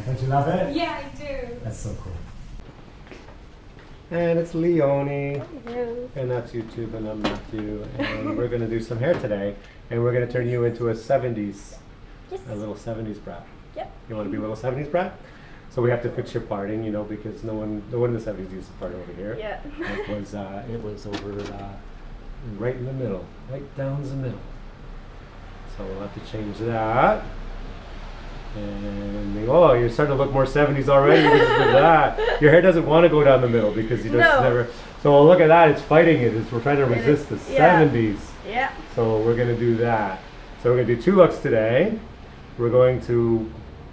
Don't you love it? Yeah, I do. That's so cool. And it's Leonie. Hello. And that's YouTube, and I'm Matthew. And we're going to do some hair today. And we're going to turn you into a 70s, Yes. a little 70s brat. Yep. You want to be a little 70s brat? So we have to fix your parting, you know, because no one in the 70s used to part over here. Yeah. It was over right in the middle, right down the middle. So we'll have to change that. And oh, you're starting to look more 70s already because of that. Your hair doesn't want to go down the middle because you just never. So look at that, it's fighting it. We're trying to resist the 70s. Yeah. So we're going to do that. So we're going to do 2 looks today. We're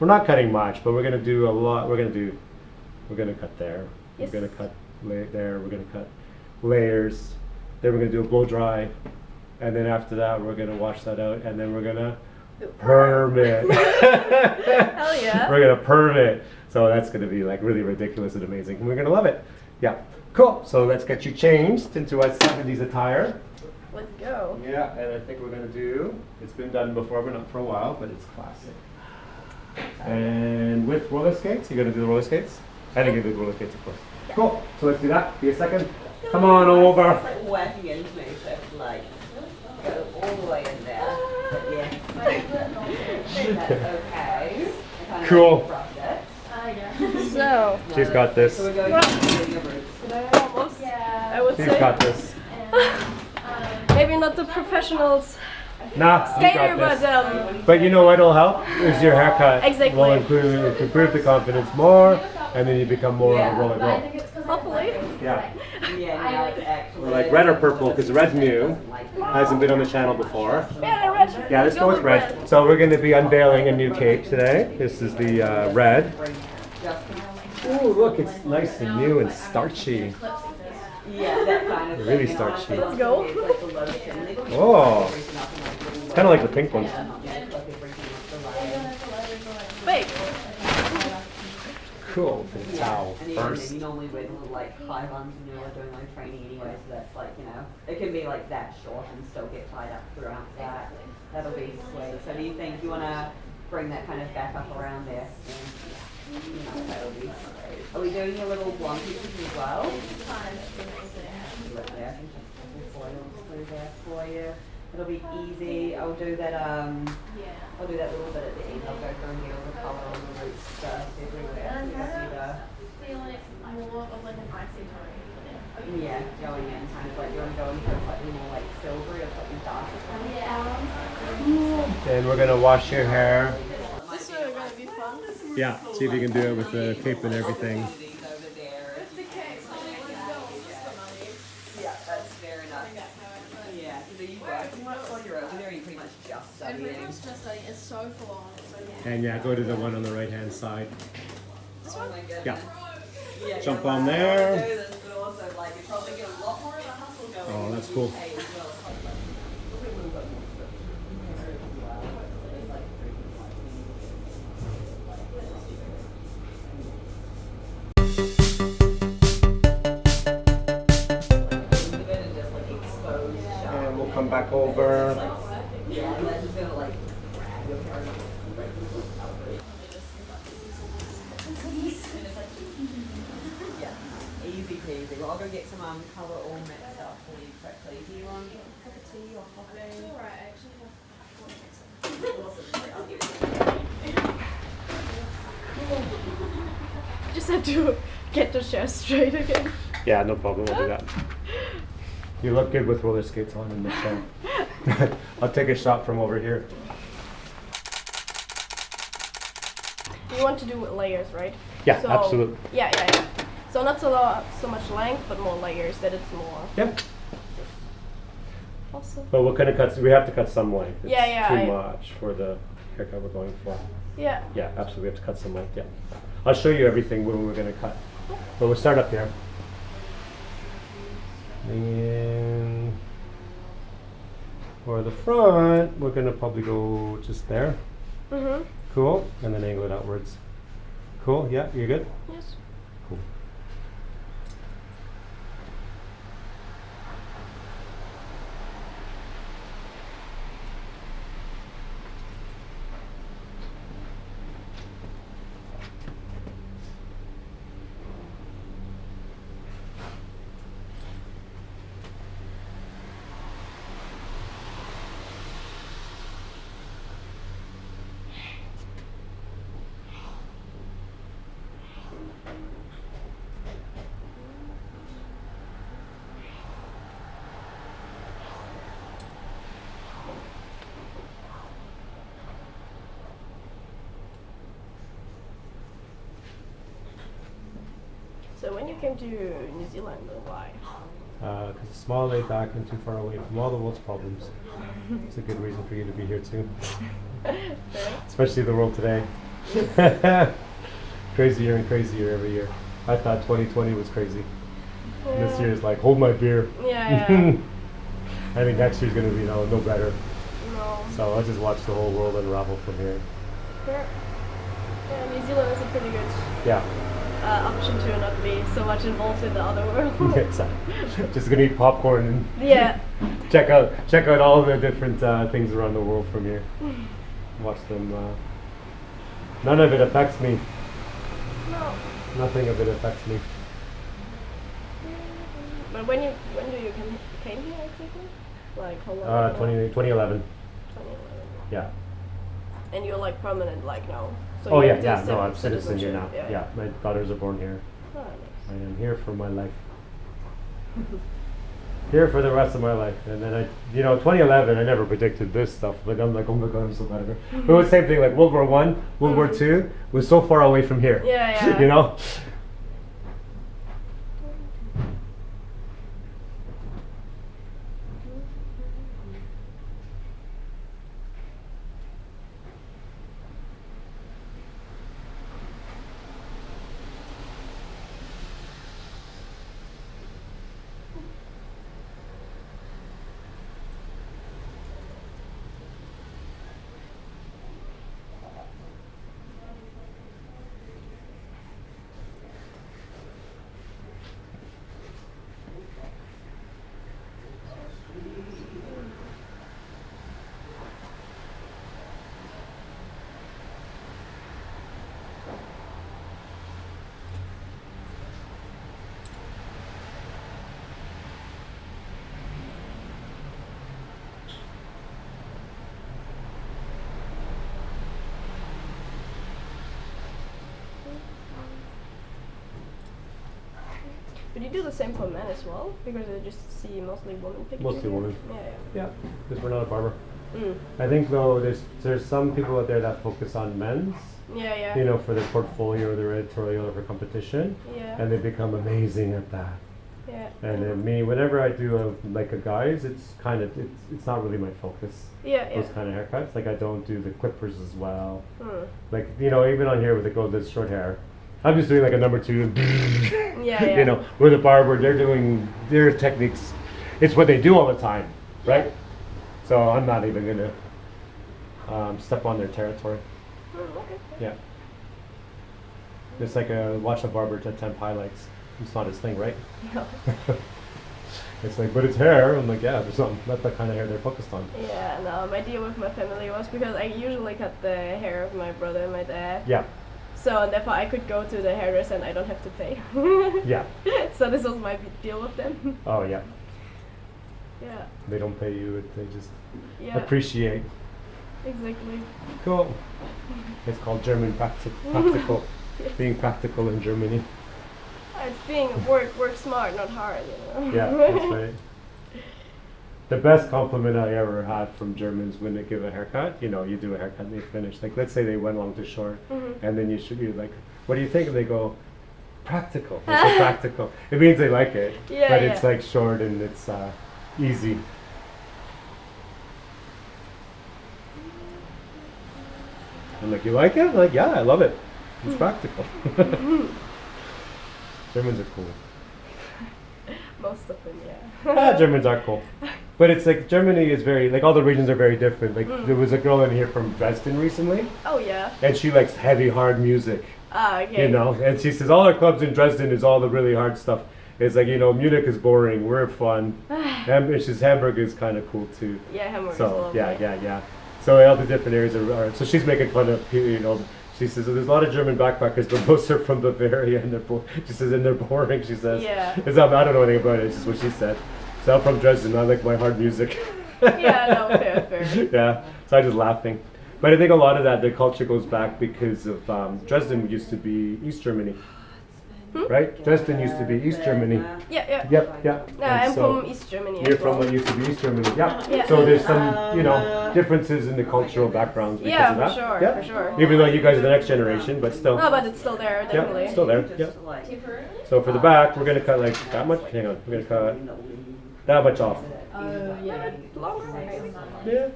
not cutting much, but we're going to do a lot. We're going to cut there. Yes. We're going to cut there. We're going to cut layers. Then we're going to do a blow dry. And then after that, we're going to wash that out. And then we're going to perm it. Hell yeah. We're going to perm it. So that's going to be like really ridiculous and amazing. And we're going to love it. Yeah. Cool. So let's get you changed into a 70s attire. Let's go. Yeah, and I think we're going to do, it's been done before, but not for a while, but it's classic. And with roller skates, you're going to do the roller skates? I didn't give you the roller skates, of course. Yeah. Cool. So let's do that. Be a second. Come on over. It's like whacking into me, so I have to like go all the way in there. But yeah, that's okay. I kind of Cool. roughed it. So. She's got this. So we're going to your roots. Almost. I would She's say. got this. Maybe not the professionals Nah, you skater, got but this. But you know what'll help? Is your haircut. Exactly. Will improve the confidence more, and then you become more of a roller girl. hopefully. Yeah. Yeah, now it's actually Like red or purple, because red's new. Hasn't been on the channel before. Yeah, red. Yeah, let's go with red. So we're going to be unveiling a new cape today. This is the red. Ooh, look, it's nice and new and starchy. yeah, that kind of Really thing. starchy. Let's go. Oh, it's kind of like the pink one. Wait. Cool. For the towel And first. you normally wear the little like high buns when you're doing like training anyway, so that's like, you know, it can be like that short and still get tied up throughout that. That'll be sweet. So do you think you want to bring that kind of back up around there? And, you know, that'll be great. Are we doing your little blonde pieces as well? Look there, I can just put the foils through there for you. It'll be easy. I'll do that little bit at the end. I'll go through and get all the colour on the roots first everywhere. So you don't need to, yeah, going in kind of like you want to go in for slightly more like silvery or slightly darker kind of color. And we're going to wash your hair. This is going to be fun. Yeah, see if you can do it with the cape and everything. Yeah, that's fair enough. Yeah, so you work on your own there, you pretty much just studying. It's so full on. And yeah, go to the one on the right hand side. Oh my goodness. Yeah. Yeah, Jump you're on like, there. I wanna do this, but also like you probably get a lot more of a hustle going. Oh, in that's the cool. UK as well. And we'll come back over. Yeah, and that's just gonna like grab your hair. Yeah, easy peasy. Well, I'll go get some colour all mixed up for you quickly. Do you want a cup of tea or coffee? Alright, actually. Just have to get the chair straight again. Yeah, no problem. We'll do that. You look good with roller skates on in the show. I'll take a shot from over here. You want to do layers, right? Yeah, So- absolutely. Yeah. So not so much length, but more layers. That it's more. Yep. Awesome. But what kind of cuts? We have to cut some length. It's Yeah, too much for the haircut we're going for. Yeah. Yeah, absolutely. We have to cut some length. Yeah. I'll show you everything when we're going to cut. But we'll start up here. And for the front, we're going to probably go just there. Mhm. Cool. And then angle it outwards. Cool. Yeah, you're good? Yes. Cool. came to New Zealand and why? Because it's small, laid back, and too far away from all the world's problems. It's a good reason for you to be here too. Especially the world today. Crazier and crazier every year. I thought 2020 was crazy. And this year is like, hold my beer. Yeah. I think next year's going to be no better. No. So I'll just watch the whole world unravel from here. Yeah, New Zealand is a pretty good Yeah. option to not be so much involved in the other world. Exactly. Just gonna eat popcorn and Yeah. check out all the different things around the world from here. Watch them. None of it affects me. No. Nothing of it affects me. But when do you came here exactly? Like how long? 2011. 2011. Yeah. And you're like permanent, like now. So Oh you yeah, have yeah. this No, I'm citizen here now. citizenship, Yeah, my daughters are born here. Oh, nice. I am here for my life. Here for the rest of my life. And then 2011, I never predicted this stuff. Like I'm like, oh my god, I'm so bad at it. But it was the same thing. Like World War I, World War II was so far away from here. Yeah, yeah. You know. But you do the same for men as well? Because I just see mostly women pictures. Mostly here. women. Yeah, because we're not a barber. Mm. I think though there's some people out there that focus on men's, Yeah. you know, for their portfolio or their editorial or for competition, Yeah. and they become amazing at that. Yeah. And then me, whenever I do a guy's, it's kind of it's not really my focus. Yeah. Those kind of haircuts, like I don't do the clippers as well. Mm. Like even on here with the girl that's short hair, I'm just doing like a number two. Yeah. You know, with a barber, they're doing their techniques. It's what they do all the time, right? So I'm not even gonna step on their territory. Okay. Yeah. It's like watch a barber to attempt highlights. It's not his thing, right? No. It's like, but it's hair. I'm like, yeah, there's something. That's the kind of hair they're focused on. Yeah, no, my deal with my family was because I usually cut the hair of my brother and my dad. Yeah. So and therefore I could go to the hairdresser and I don't have to pay. Yeah. So this was my deal with them. Oh yeah. Yeah. They don't pay you. They just Yeah. appreciate. Exactly. Cool. It's called German practical. Yes. Being practical in Germany. It's being work smart, not hard, you know. Yeah, that's right. The best compliment I ever had from Germans when they give a haircut, you do a haircut and they finish. Like, let's say they went long to short, and then you're like, what do you think? And they go, practical. They say practical. It means they like it, Yeah, but yeah. it's like short and it's easy. I'm like, you like it? I'm like, yeah, I love it. It's practical. Germans are cool. Most of them, yeah. Germans are cool. But it's like Germany is very, like all the regions are very different. Like there was a girl in here from Dresden recently, Oh yeah. and she likes heavy, hard music, Ah, okay. and she says all our clubs in Dresden is all the really hard stuff. It's like, Munich is boring, we're fun. And she says Hamburg is kind of cool too. Yeah, Hamburg is So, lovely. yeah. So all the different areas are, so she's making fun of, she says, there's a lot of German backpackers, but most are from Bavaria, and she says, and they're boring, she says. Yeah. It's not, I don't know anything about it, it's just what she said. So I'm from Dresden, I like my hard music. Yeah, no, fair. Yeah, so I was just laughing. But I think a lot of that, the culture goes back because of Dresden used to be East Germany. Right? Dresden used to be East Germany. Yeah. Yep, yeah. I'm And so from East Germany. you're as well. from what used to be East Germany. Yeah. Yeah. So there's some, differences in the cultural backgrounds because Yeah, of for that. sure, Yeah. for sure. Even though you guys are the next generation, but still. No, but it's still there, definitely. Yeah, still there. Yeah. Just like So for the back, we're gonna cut like that much. Hang on, we're gonna cut that much off. Oh, yeah. Longer, maybe. Yeah.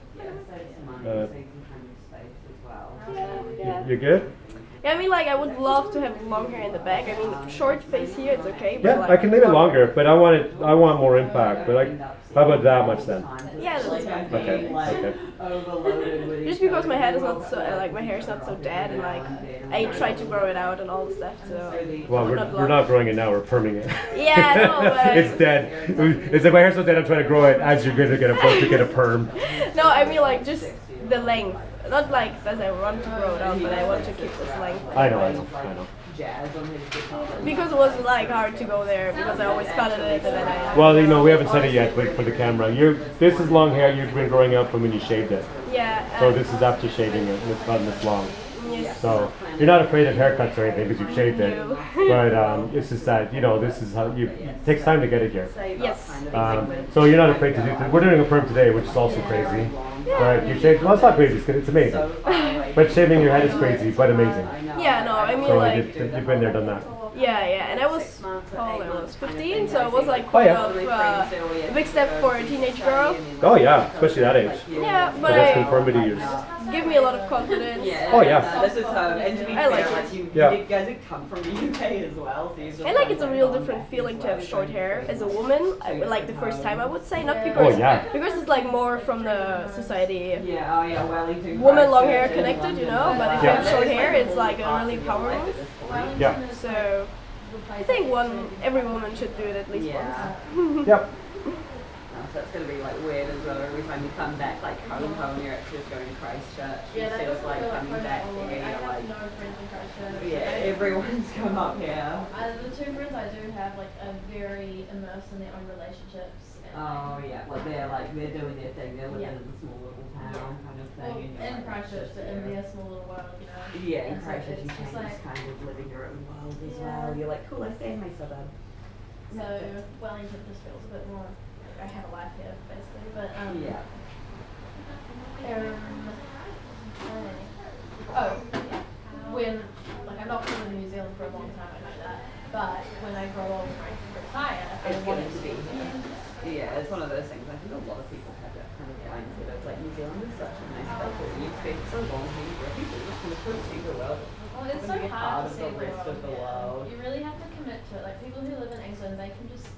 Yeah. You're good? Yeah, I mean, like, I would love to have long hair in the back. I mean, short face here, it's okay. But Yeah, like, I can leave it longer, but I want more impact. But like, how about that much then? Yeah, that's fine. Okay. Okay. Just because my head is not so, like, my hair is not so dead, and like, I try to grow it out and all the stuff. So. Well, we're not growing it now. We're perming it. Yeah, I know, but it's dead. It's like my hair's so dead. I'm trying to grow it as you're gonna get a perm. No, I mean like just the length. Not like that I want to grow it out, but I want to keep this length. I know. Because it was like hard to go there because I always cut it and then I. Well, you know, we haven't said it yet, but for the camera, this is long hair you've been growing out from when you shaved it. Yeah. So this is after shaving it, and it's gotten this long. Yes. So you're not afraid of haircuts or anything because you've shaved it. No. But it's just that, you know, this is how it takes time to get it here. Yes. Exactly. So you're not afraid to do this. We're doing a perm today, which is also crazy. But you shaved, well, it's not crazy, it's amazing. But shaving your head is crazy, but amazing. Yeah, no, I mean So like. you've been there, done that. Yeah, and I was how old? I was 15, so it was like quite a big step for a teenage girl. Oh yeah, especially that age. Yeah, So but that's conformity years. give me a lot of confidence. Oh yeah. This is home, and to be I like fair, it. you guys have come from the UK as well, so you just I like it's a real different feeling to have short hair as a woman. Like the first time I would say, not because because it's like more from the society. Wellington. Woman long hair connected, you know, but if you have short hair, it's like a really power move. Yeah. So I think every woman should do it at least once. Yep. So it's going to be like weird as well. Every time you come back, like home, you're actually just going to Christchurch. It feels like coming back here. You're like, yeah, everyone's come up here. The two friends I do have like are very immersed in their own relationships. Oh yeah, well they're doing their thing. They're living in a small little town kind of thing. Well, in Christchurch, but in their small little world, you know. Yeah, in And so Christchurch, it's you just can like just kind of living your own world as well. You're like, cool, I stay in my suburb. so Wellington just feels a bit more. I have a life here, basically, but Yeah. When like I'm not going to New Zealand for a long time, I know that. But when I grow old and I retire, I It's want going it to be here. Yeah, it's one of those things. I think a lot of people have that kind of mindset of like New Zealand is such a nice place where you spend so long here. People just kind of couldn't see the world. Well, it's so Be hard part to of see the rest of the yeah. world. You really have to commit to it. Like people who live in England, they can just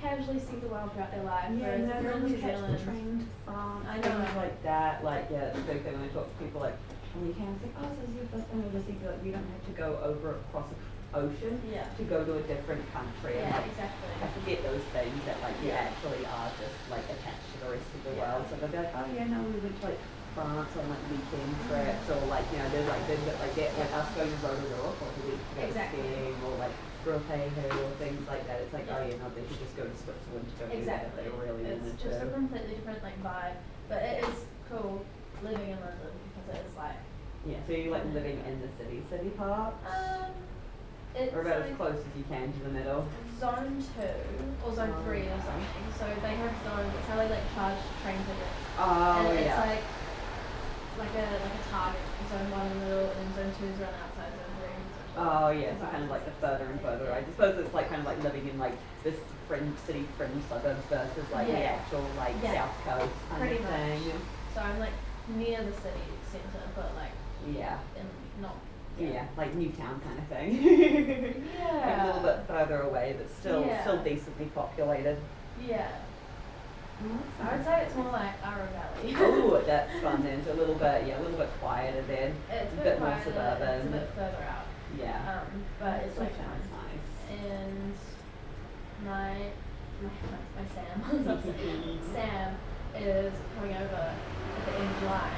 casually see the world throughout their life. Yeah, whereas if you're in New catch the Zealand, train to France, I know. things like that. Like, yeah, it's a big thing when I talk to people like, when you can, it's like, oh, this is your first time overseas. Like, you don't have to go over across an ocean Yeah. to go to a different country. And yeah, like, exactly. I forget those things that like you actually are just like attached to the rest of the world. So they'll be like, oh yeah, no, we went to like France on like weekend trips, or like, you know, there's like things that like that, like us going to Rotorua for a week to go Exactly. skiing, or like Rotorua or things like that. It's like, oh yeah, no, they could just go to Switzerland to go do that if Exactly. they really wanted It's just a to. completely different like vibe, but it is cool living in London because it's like Yeah, so you like living in the city part, it's or about like as close as you can to the middle. zone 2 or zone 3 or something. So they have zones. It's how they like charge train tickets. Oh And it's yeah. like a target. Zone 1 in the middle, and then zone 2 is around outside zone 3. And zone 4 Oh yeah, is so kind of like the outside. further and further. I suppose it's like kind of like living in like this city fringe suburbs versus like the Yeah. actual like Yeah. south coast kind Pretty of much. thing. So I'm like near the city centre, but like Yeah, in not. yeah, like Newtown kind of thing. Yeah. Like a little bit further away, but still Yeah. decently populated. Yeah. I would say it's more like Ara Valley. Oh, that's fun then. So a little bit quieter then. It's a a bit bit more quieter, suburban. it's a bit further out. Yeah. But it's like sounds nice. And my Sam Sam is coming over at the end of July.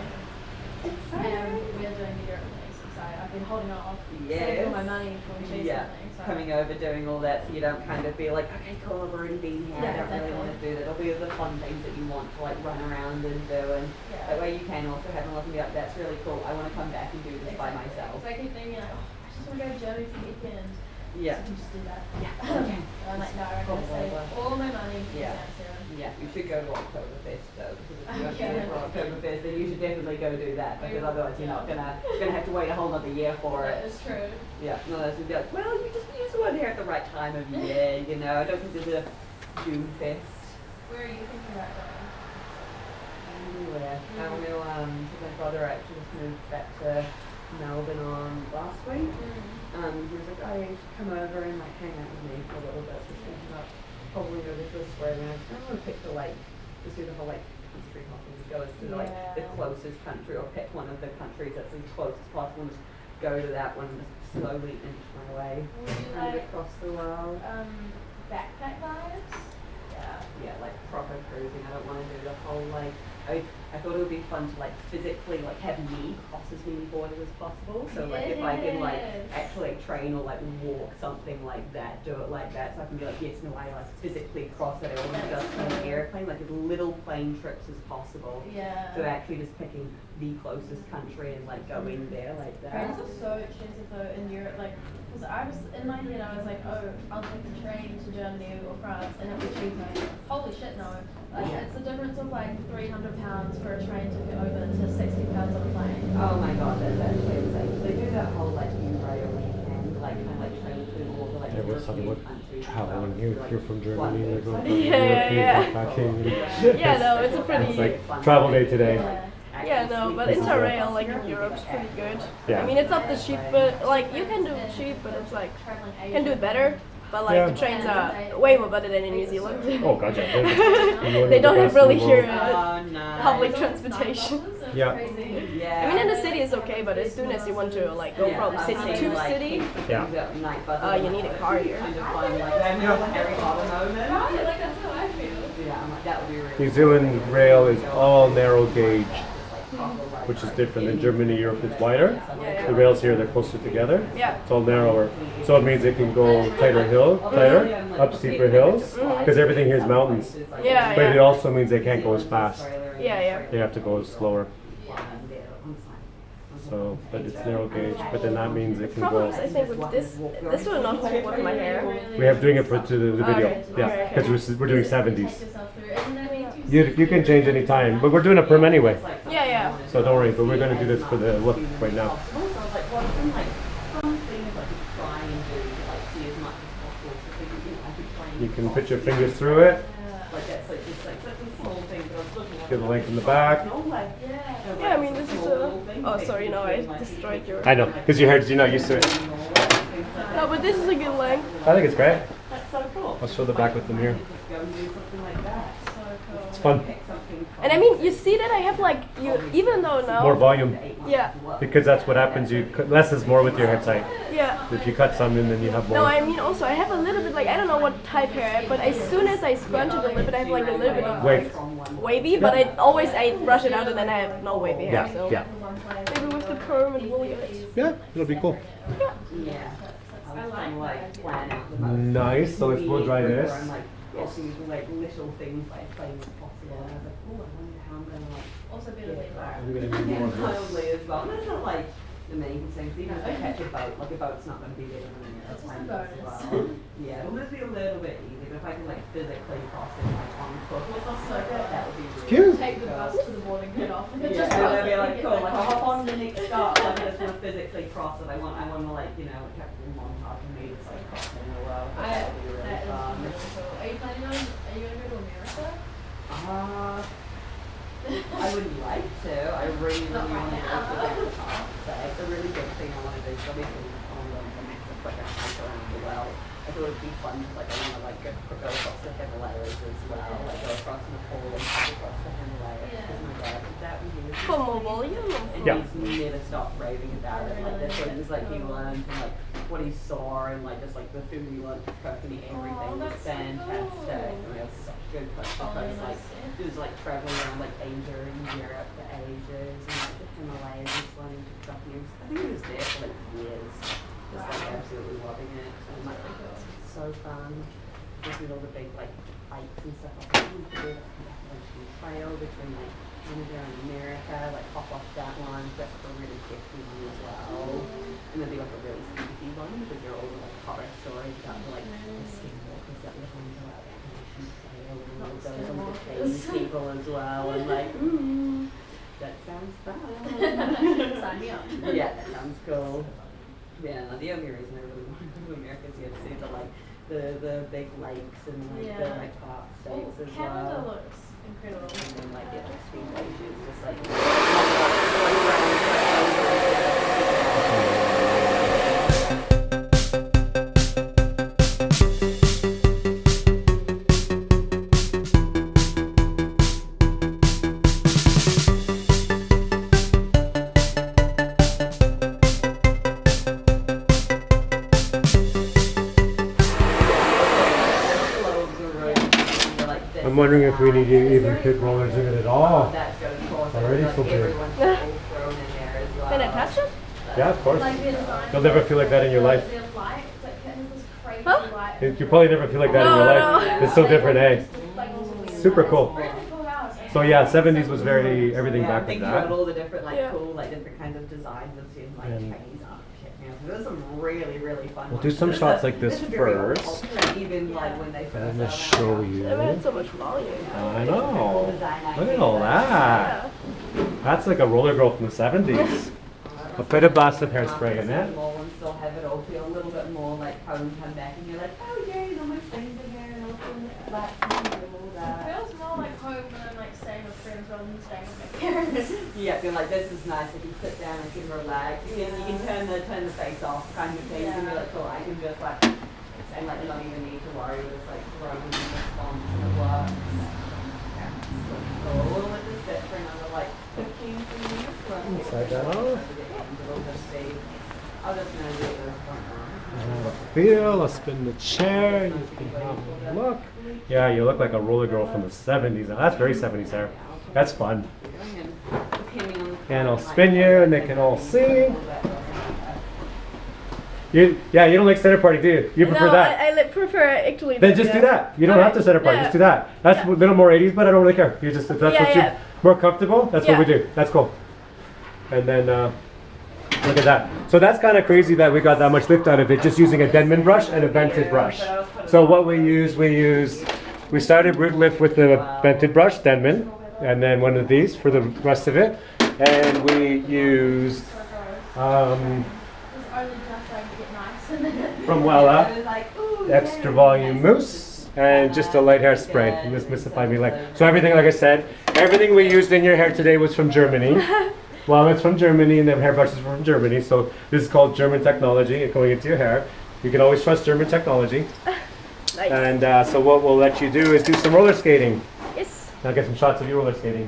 And we are doing the Europe thing, so I've been holding off saving all my money for when she's something. So Coming over, doing all that, so you don't kind of be like, okay, cool, I've already been here. Yeah, I don't really exactly. want to do that. It'll be the fun things that you want to like run around and do, and Yeah. that way you can also have a look and be like, that's really cool. I want to come back and do this by myself. So I keep thinking like, oh, I just want to go to Germany for the weekend. Yeah. So I can just do that. Yeah. And I'm like, no, I'm going to save all my money for Yeah. Sam Serum. Yeah, you should go to Oktoberfest though, because if you're Okay. going for Oktoberfest, then you should definitely go do that, because otherwise you're not gonna have to wait a whole other year for That it. is true. Yeah, no, that's gonna be like, well, you just use also want here at the right time of year, you know. I don't think there's a June fest. Where are you thinking about going? Anywhere. I don't know, my brother actually just moved back to Melbourne on last week. He was like, oh, you should come over and like hang out with me for a little bit. Just thinking about probably go to a square around. I don't want to pick the like, just do the whole like country hopping, go to like the closest country or pick one of the countries that's as close as possible and just go to that one and just slowly inch my way kind of across the world. Backpack vibes? Yeah, like proper cruising. I don't want to do the whole like, I thought it would be fun to like physically like have me cross as many borders as possible. So like if I can like actually like train or like walk something like that, do it like that, so I can be like, yes, no, I like physically cross it. I want to just an airplane, like as little plane trips as possible. Yeah. So actually just picking the closest country and like going there like that. Trains are so expensive though in Europe, like, because I was, in my head I was like, oh, I'll take the train to Germany or France and it'll be cheaper. Holy shit, no. Like, it's a difference of like £300 for a train ticket over to £60 on a plane. Oh my god, that's actually insane. They do that whole like U-rail weekend, like kind of like train to all the like European countries. Traveling, you're from Germany, they're going from Yeah. backpacking. Yeah, no, it's a pretty... It's like travel day today. Yeah, no, but Interrail, like in Europe, is pretty good. Yeah. I mean, it's not the cheap, but like you can do it cheap, but it's like you can do it better. But like the trains are way more better than in New Zealand. Oh god, yeah. They don't have really here nice. public transportation. Yeah. I mean, in the city it's okay, but as soon as you want to like go from city to city, you need a car here. New Zealand rail is all narrow gauge, which is different than Germany. Europe is wider. The rails here, they're closer together. Yeah. It's all narrower. So it means it can go tighter, up steeper hills, because everything here is mountains. Yeah, But it also means they can't go as fast. Yeah. They have to go slower. So, but it's narrow gauge, but then that means it can Problems, go. I think, with this will not hold with my hair. We have doing it for to the video, Okay. yeah, because we're doing 70s. You can change any time, but we're doing a perm anyway, Yeah. so don't worry. But we're going to do this for the look right now. You can put your fingers through it. Get the length in the back. Yeah, I mean, this is oh, sorry, no, I destroyed your... I know, because you're not used to it. No, but this is a good length. I think it's great. That's so cool. I'll show the back with the mirror. Go and do something like that. It's fun. And I mean, you see that I have like, even though now... More volume, Yeah. because that's what happens. Less is more with your hair type. Yeah. If you cut some in, then you have more. No, I mean also I have a little bit like, I don't know what type hair I have, but as soon as I scrunch it a little bit, I have like a little bit of Wave. wavy, but I brush it out and then I have no wavy hair, Yeah, so yeah. maybe with the perm it will get it. Yeah, it'll be cool. Yeah. I was kind of like plan out the Nice, so let's blow dry this. I'm like also using like little things like plain as possible, and I was like, oh, I wonder how I'm gonna like Also be able to I'm going to do more of this. probably as well. And it's not like the main thing. Even if I catch a boat, like a boat's not going to be better than an It's just airplane a as bonus. well. Yeah, it'll just be a little bit easy, but if I can like physically cross it like on foot or something like that, that would be really Cute. take the bus to the boarding get off. And Yeah, and they'll be like, cool, like I'll hop on the next stop, like I just want to physically cross it. I want to like, you know, have a montage of me just like crossing the world. That would be really That is fun. really cool. Are you planning on, are you going to go to America? I would like to. I really Not want right to go to now. Bangkok. So it's a really big thing I want to do. So obviously I'm going to make a quick hike around the world. I thought it would be fun to like I want to like go across the Himalayas as well. Like go across Nepal and go across the Himalayas. Yeah. Oh my god, that would be really For more volume? and Yeah. he's never stopped raving about it. Like the things like he learned from like what he saw and like just like the food he learned from cooking, everything was that's so fantastic. cool. I mean, it was such good because like he was like traveling around like Asia and Europe for ages and like the Himalayas and learning to cook. And I think he was there for like years, just like absolutely loving it. And like it's so fun. Just with all the big like hikes and stuff like that. You can do like an Appalachian trail between like Canada and America, like hop off that one. That's like a really hefty one as well. And then do like a really spooky one because they're all like horror stories about like the skinwalkers that live on the Appalachian trail and all those on the cave people as well. And like, that sounds fun. Sign me up. Yeah, that sounds cool. Yeah, the only reason I really want to go to America is to see the big lakes and like the like park states as Canada well. looks incredible. And then like the speed glaciers, just like I'm wondering if we need to even put rollers in it at all. that's going to cause Already so big. everyone's all thrown in there as well. Can I touch it? Yeah, of course. Like their design. You'll never feel like that in your life. Their light, it's like it has this crazy Huh? light. You probably never feel like that in your life. No. It's so different, eh? Like, Super cool. really cool house. So yeah, 70s was very everything Yeah, back with thinking about that. all the different like Yeah. cool like different kinds of designs of seeing like And- Chinese architecture. So there's some really fun. We'll ones. do some There's shots a- like this there's a very first. ultimate, even like when they first I'm gonna started show out. I mean, you. it's so much volume. I know. Design Look at idea all that. That's like a roller girl from the 70s. A bit of blast of hairspray in it. More ones still have it all feel a little bit more like home come back and you're like, oh yeah, you know my friends are here and all feeling like and all It that. feels more like home when I'm like staying with friends rather than staying with my parents. Yeah, feel like this is nice. I can sit down, I can relax. You can turn the face off kind of thing. You can be like, cool, I can just like and like not even need to worry with like throwing in response and it works. Yeah. So a little bit of set for another like 15 minutes. Inside that off. I'll just gonna do it this point Have a feel, I'll spin the chair, you can have a look. Yeah, you look like a roller girl from the 70s. Now, that's very 70s hair. That's fun. And I'll spin you and they can all see. You don't like center parting, do you? You prefer No, that? I prefer actually. Then just do that. You don't have to center part. Just do that. That's a little more 80s, but I don't really care. You just if that's what you're more comfortable. That's what we do. That's cool. And then look at that. So that's kind of crazy that we got that much lift out of it just using a Denman brush and a vented brush. So what we started root lift with the vented brush, Denman, and then one of these for the rest of it, and we used from Wella extra volume mousse and just a light hairspray. And this mistified me so everything, like I said, everything we used in your hair today was from Germany. Well, it's from Germany and the hairbrushes were from Germany. So this is called German technology going into your hair. You can always trust German technology. Nice. And so what we'll let you do is do some roller skating. Yes. I'll get some shots of you roller skating.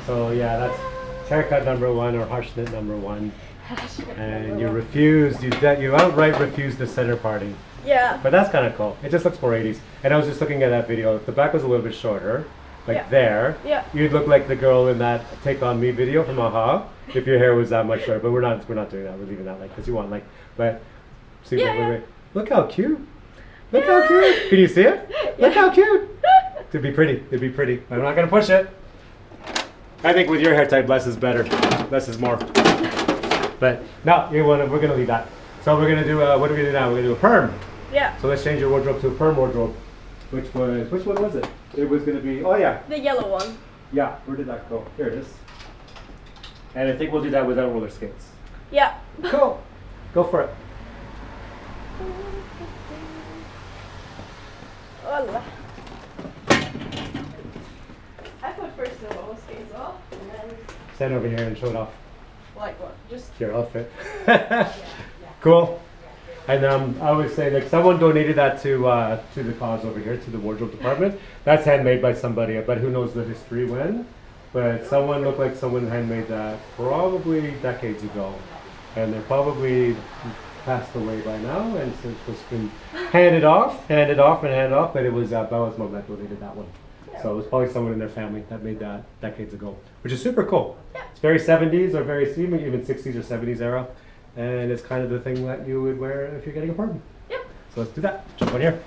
So yeah, that's haircut number 1 or haarschnitt number 1. And you outright refuse the center parting. Yeah. But that's kind of cool. It just looks more 80s. And I was just looking at that video. If the back was a little bit shorter, like Yeah. there, Yeah. you'd look like the girl in that Take On Me video from AHA. If your hair was that much shorter, but we're not doing that. We're leaving that like because you want but see, Yeah, wait. Look how cute. Look how cute. Can you see it? Look how cute. It'd be pretty. It'd be pretty. I'm not gonna push it. I think with your hair type, less is better. Less is more. But no, we're gonna leave that. So we're gonna do what are we gonna do now? We're gonna do a perm. Yeah. So let's change your wardrobe to a perm wardrobe. Which one was it? It was gonna be The yellow one. yeah. Where did that go? Here it is. And I think we'll do that without roller skates. Yeah. Cool. Go for it. Voila. I put first the roller skates off and then Stand over here and show it off. like what? Just Your outfit. Cool. And I always say, like, someone donated that to the cause over here, to the wardrobe department. That's handmade by somebody, but who knows the history when. But someone looked like someone handmade that probably decades ago. And they're probably passed away by now, and since it's been handed off, but it was Bella's mom that donated that one. So it was probably someone in their family that made that decades ago, which is super cool. Yeah. It's very 70s or very even 60s or 70s era, and it's kind of the thing that you would wear if you're getting a perm. Yep. So let's do that. Jump on here.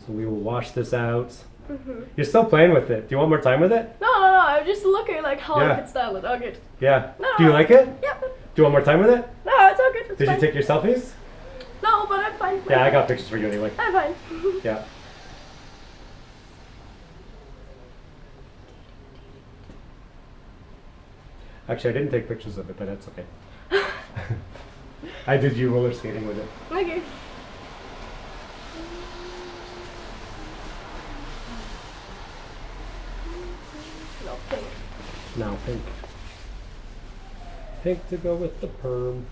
So we will wash this out. You're still playing with it. Do you want more time with it? No. I'm just looking like how I could style it. Oh, good. Yeah. No. Do you like it? Yeah. Do you want more time with it? No, it's all good. It's Did fine. you take your selfies? No, but I'm fine. Yeah, I got pictures for you anyway. I'm fine. Yeah. Actually, I didn't take pictures of it, but that's okay. I did you roller skating with it. Okay. No, pink. Now pink. Pink to go with the perm.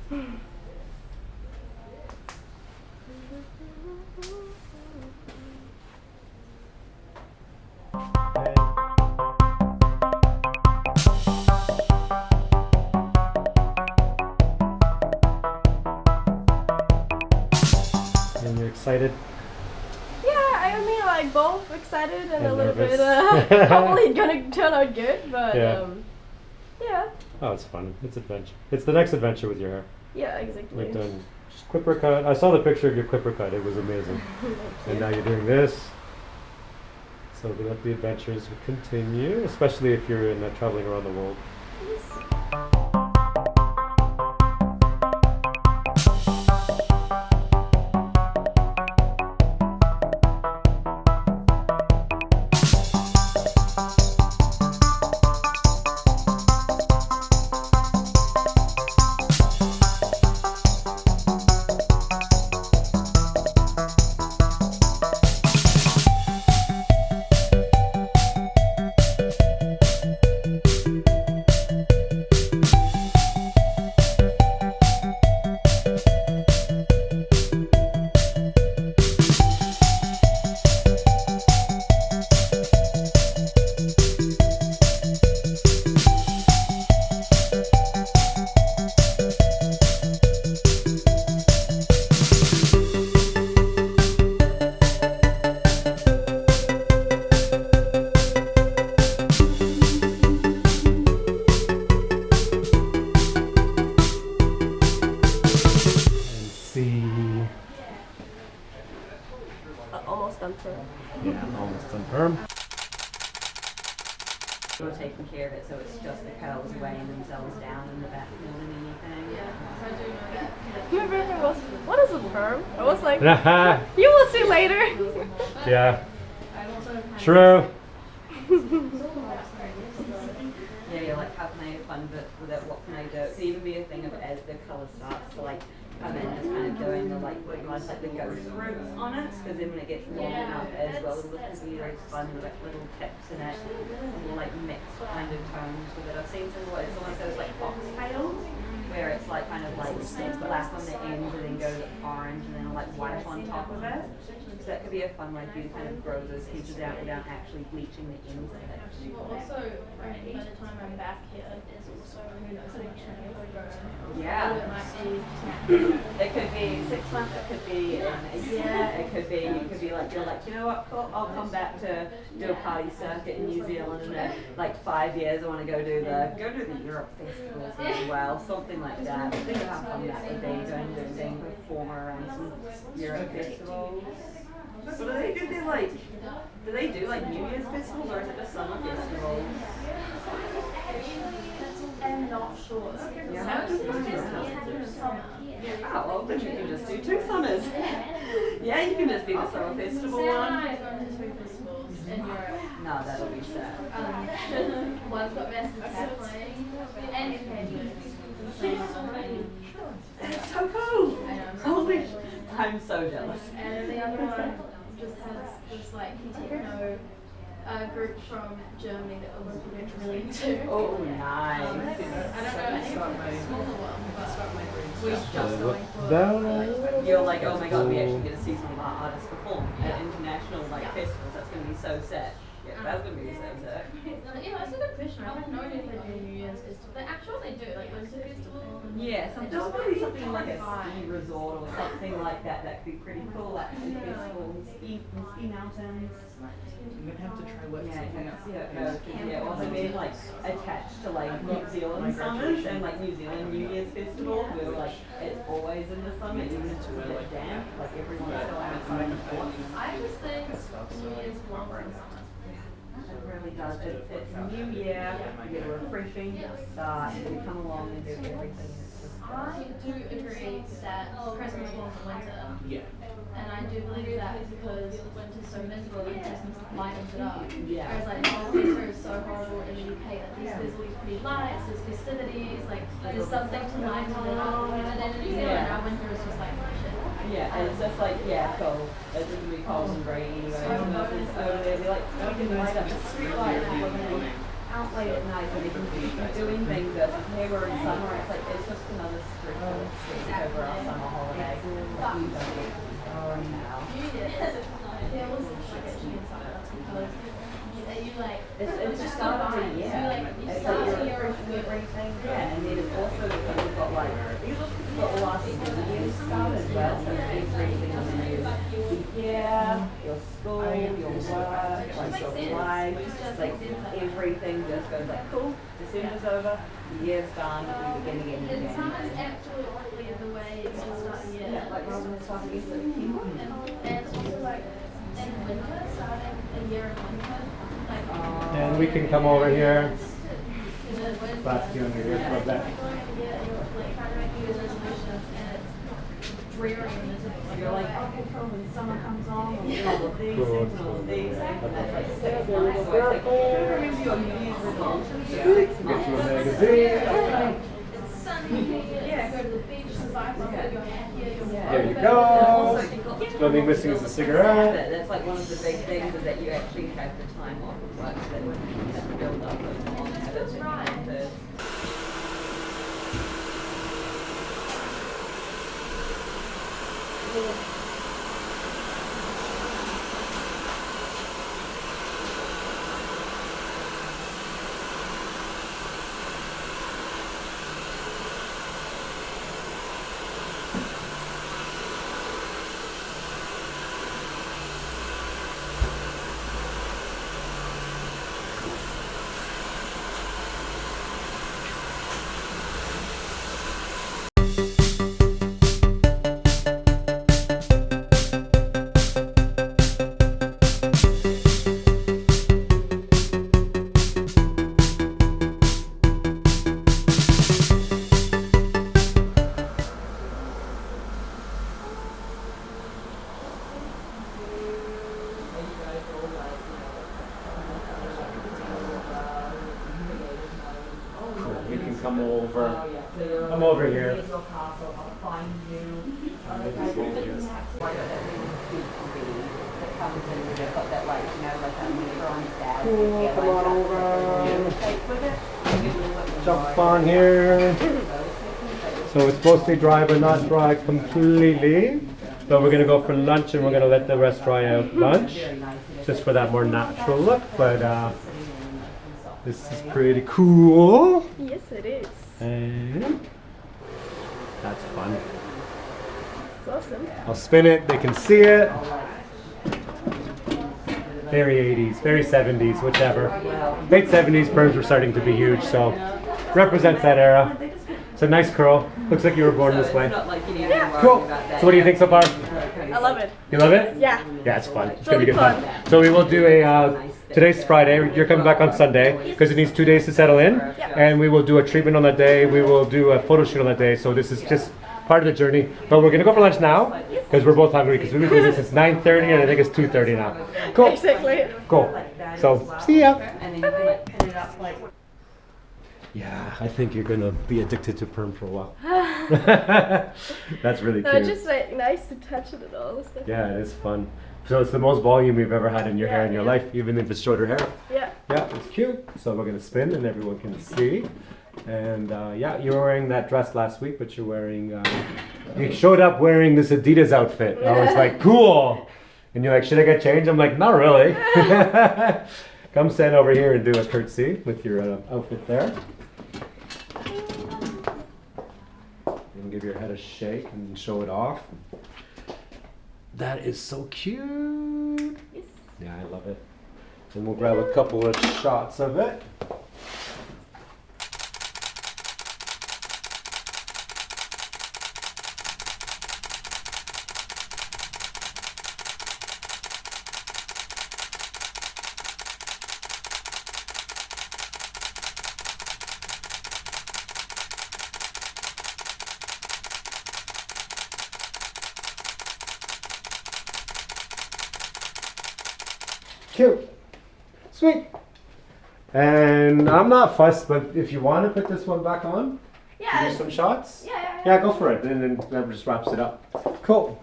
And you're excited? Yeah, I mean like both excited and a And little nervous. bit hopefully gonna turn out good, but Yeah. yeah. Oh, it's fun. It's adventure. It's the next adventure with your hair. Yeah, exactly. We've done just clipper cut. I saw the picture of your clipper cut. It was amazing. And now you're doing this. So let the adventures continue, especially if you're in traveling around the world. Almost done for. Yeah, almost done perm. You're taking care of it, so it's just the curls weighing themselves down in the back more than anything. I do know that. Remember it was, what is a perm? I was like, you will see later. Yeah, I'm also kind true. Yeah, you're like, how can I have fun with it? What can I do? It could even be a thing of as the colour starts to like come in, just kind of doing the like almost like the ghost roots on it, because then when it gets long enough as well, it can be very fun with like little tips in it, and like mixed kind of tones with it. I've seen some what it's almost those like foxtails, where it's like kind of like black on the ends and then goes orange and then like white on top of it. So that could be a fun way for you to kind of grow those pieces out without actually bleaching the ends of it. well, also, by the time I'm back here, there's also who knows how much I grow. Yeah. It might be It could be 6 months, it could be a year, it could be, you could be like, you're like, you know what, cool, I'll come back to do a party circuit in New Zealand and in like 5 years I want to go do the Europe festivals as well, something like that. Think of how fun that would be, being a performer around some Europe festivals. So do they do like New Year's festivals or is it just summer festivals? I'm not sure. Yeah, how does oh, well, then you can just do 2 summers. Yeah, you can just be the summer festival one. I've gone to 2 festivals in Europe. No, that'll be sad. One's got Massive Cat playing, and That's so cool! I know, Holy, I'm so jealous. and the other one just has this like techno group from Germany that Olympic really into. Oh, nice. I don't know, I think it's a smaller one, but we're just going for That You're like, oh my god, we actually get to see some of our artists perform at international like festivals. That's going to be so sick. Yeah, that's going to be so sick. yeah, that's a good question. I have no idea if they do New Year's festival. I'm sure they do, like winter festival. Yeah, there's probably something like a ski resort or something like that that could be pretty cool, like ski festivals, ski mountains. I'm gonna have to try wet Yeah, something you out. see how it goes. 'Cause, yeah, also being like attached to like New Zealand summers and like New Zealand New Year's festival, where like it's always in the summer, even if it's a bit damp, like everyone's still outside. I just think New Year's longer in summer. It really does. It's a new year, you get a refreshing start, and you come along and do everything. It's just, I do agree that Christmas belongs in winter. Yeah. And I do believe that because winter's so miserable and Christmas lightens it up. Yeah. Whereas like winter is so horrible in the UK, at least there's always pretty lights, there's festivities, like there's something to lighten it up. And then in New Zealand, our winter is just like shit. yeah, and it's just like, yeah, cold. It's just gonna be cold and rainy anyway. And it's over there, be like, you can light up the street light and everything. Out late at night when you can be doing things that hey, we're in summer, it's like it's just another stressful week over our summer holiday. But we don't get now. New Year's, there was like a New Year's summer because you like, It's just start of the year. It's like you're everything. Yeah, and then it's also because we've got like we've got the last year's start as well, so everything on the new year, your school, your work, like your life, like everything just goes like cool. December's over, the year's done, we begin again. and summer's absolutely the way it's to start the year. Yeah, like rather than starting again, so keep on. And it's also like in winter, starting a year in winter, like And we can come over here. when Last year under here for a bit. like trying to make New Year's resolutions and it's dreary and miserable. You're like, okay, cool, when summer comes on, we'll do all of these things and all of these things, and that's like 6 months, so it's like, remember your New Year's resolutions for 6 months. Get you a magazine. It's sunny, yeah, go to the beach, survive on it, you're happier, you're There you go. The only thing missing is a cigarette. That's like one of the big things is that you actually have the time off of work so that you have to build up those long habits that you want to. We can come over. Come over here. Cool, come on over. Jump on here. So it's mostly dry but not dry completely. But we're going to go for lunch and we're going to let the rest dry out lunch. Just for that more natural look. But this is pretty cool. Yes, it is. And that's fun. It's awesome. I'll spin it, they can see it. Very 80s, very 70s, whichever. Late 70s, perms were starting to be huge, so represents that era. It's a nice curl. Looks like you were born this way. Cool. So what do you think so far? I love it. You love it? Yeah. Yeah, it's fun. It's gonna be good Really fun. fun. So we will do a. Today's Friday. You're coming back on Sunday because it needs 2 days to settle in, and we will do a treatment on that day. We will do a photo shoot on that day. So this is just part of the journey. But we're gonna go for lunch now because we're both hungry because we've been doing this since 9:30 and I think it's 2:30 now. Cool. Exactly. Cool. So see ya. And then you can like pin it up like. Yeah, I think you're gonna be addicted to perm for a while. That's really No, cute. it's just like nice to touch it and all. Stuff. Yeah, it is fun. So it's the most volume you've ever had in your hair in your life, even if it's shorter hair. Yeah. Yeah, it's cute. So we're gonna spin and everyone can see. And yeah, you were wearing that dress last week, but you're wearing, you showed up wearing this Adidas outfit. I was like, cool. And you're like, should I get changed? I'm like, not really. Come stand over here and do a curtsy with your outfit there. And give your head a shake and show it off. That is so cute. Yes. Yeah, I love it. And we'll grab a couple of shots of it. Cute. Sweet. And I'm not fussed, but if you want to put this one back on, Yeah. do some shots. Yeah. Yeah, go for it. And then that just wraps it up. Cool.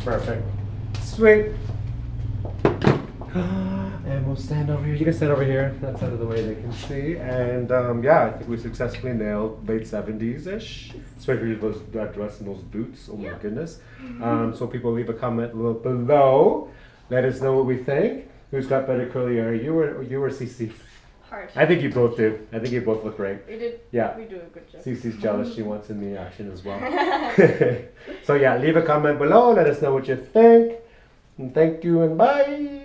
Perfect. Sweet. And we'll stand over here. You can stand over here. That's out of the way they can see. And yeah, I think we successfully nailed late 70s-ish. Especially those that dress and those boots. Oh my goodness. So people leave a comment below. Let us know what we think. Who's got better curly hair? You or CC? Hard. I think you both do. I think you both look great. We did. Yeah. We do a good job. Cece's jealous. She wants in the action as well. So yeah, leave a comment below. Let us know what you think. And thank you and bye.